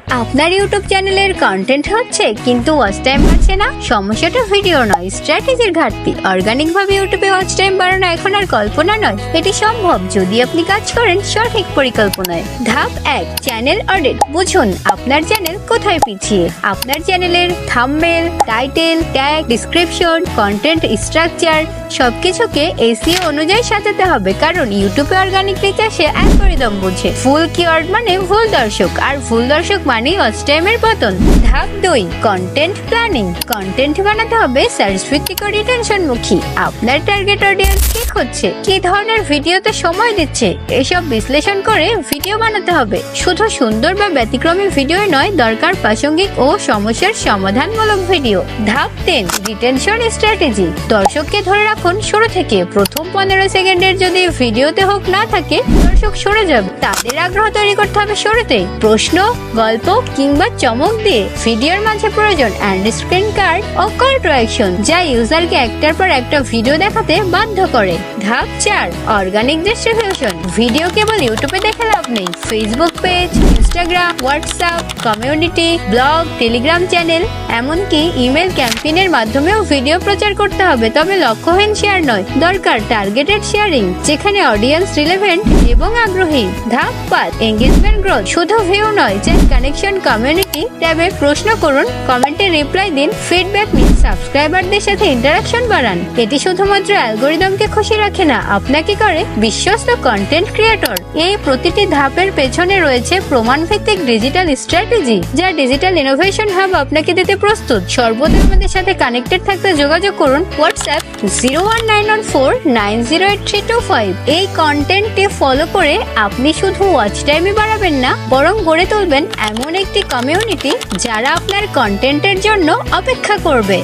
আপনার ইউটিউব চ্যানেলের কন্টেন্ট হচ্ছে কিন্তু ওয়াচ টাইম পাচ্ছে না? সমস্যাটা ভিডিও নয়, স্ট্র্যাটেজির ঘাটতি। অর্গানিক ভাবে ইউটিউবে ওয়াচ টাইম বাড়ানো এখন আর কল্পনা নয়, এটি সম্ভব যদি আপনি কাজ করেন সঠিক পরিকল্পনায়। ধাপ 1, চ্যানেল অডিট। বুঝুন আপনার চ্যানেল কোথায় পিছিয়ে। আপনার চ্যানেলের thumbnail, title, tag, description, content structure সবকিছুকে এসইও অনুযায়ী সাজাতে হবে, কারণ ইউটিউবে অর্গানিক রিচ আসে অ্যালগরিদম বুঝে। ফুল কিওয়ার্ড মানে ভুল দর্শক, আর ভুল দর্শক মানে ওয়াচ টাইমের পতন। ধাপ 2, কন্টেন্ট প্ল্যানিং। কন্টেন্ট বানাতে হবে সার্চ ভিত্তিক ও রিটেনশন মুখী। আপনার টার্গেট অডিয়েন্স কি খুঁজছে, কি ধরনের ভিডিওতে সময় দিচ্ছে, এসব বিশ্লেষণ করে ভিডিও বানাতে হবে। শুধু সুন্দর বা ব্যতিক্রমী ভিডিও নয়, দরকার প্রাসঙ্গিক ও সমস্যার সমাধানমূলক ভিডিও। ধাপ 3, রিটেনশন স্ট্র্যাটেজি। দর্শককে ধরে রাখুন শুরু থেকে। প্রথম 15 সেকেন্ডের যদি ভিডিওতে হোক না থাকে, দর্শক সরে যাবে। তাদের আগ্রহ তৈরি করতে হবে শুরুতেই, প্রশ্ন, গল্প কিংবা চমক দিয়ে। ভিডিওর মাঝে প্রয়োজন অ্যান্ড স্ক্রিন কার্ড ও কল টু অ্যাকশন, যা ইউজারকে একটার পর একটা ভিডিও দেখাতে বাধ্য করে। ধাপ 4, অর্গানিক ডিস্ট্রিবিউশন। ভিডিও কেবল ইউটিউবে দেখে লাভ নেই। Facebook page, Instagram, WhatsApp, community, blog, Telegram channel, এমনকি ইমেল ক্যাম্পেইনের মাধ্যমেও ভিডিও প্রচার করতে হবে। তবে লক্ষ্যহীন শেয়ার নয়, দরকার টার্গেটেড শেয়ারিং, যেখানে অডিয়েন্স রিলেভেন্ট এবং আগ্রহী। ধাপ 5, এঙ্গেজমেন্ট গ্রোথ। শুধু ভিউ নয়, চ্যাট কানেকশন, কমিউনিটি ট্যাবে প্রশ্ন করুন, কমেন্টে রিপ্লাই দিন, ফিডব্যাক নিন, সাবস্ক্রাইবারদের সাথে ইন্টারাকশন বাড়ান। এটি শুধুমাত্র অ্যালগরিদমকে খুশি রাখে না, আপনাকে করে বিশ্বস্ত কন্টেন্ট ক্রিয়েটর। এই প্রতিটি ধাপের পেছনে রয়েছে প্রমাণভিত্তিক ডিজিটাল স্ট্র্যাটেজি, যা ডিজিটাল ইনোভেশন হাব আপনাকে দিতে প্রস্তুত। সর্বদা আমাদের সাথে কানেক্টেড থাকতে যোগাযোগ করুন হোয়াটসঅ্যাপ 01914908325। এই কন্টেন্টটি ফলো করে আপনি শুধু ওয়াচ টাইমে বাড়াবেন না, বরং গড়ে তুলবেন এমন একটি কমিউনিটি যারা আপনার কন্টেন্টের জন্য অপেক্ষা করবে।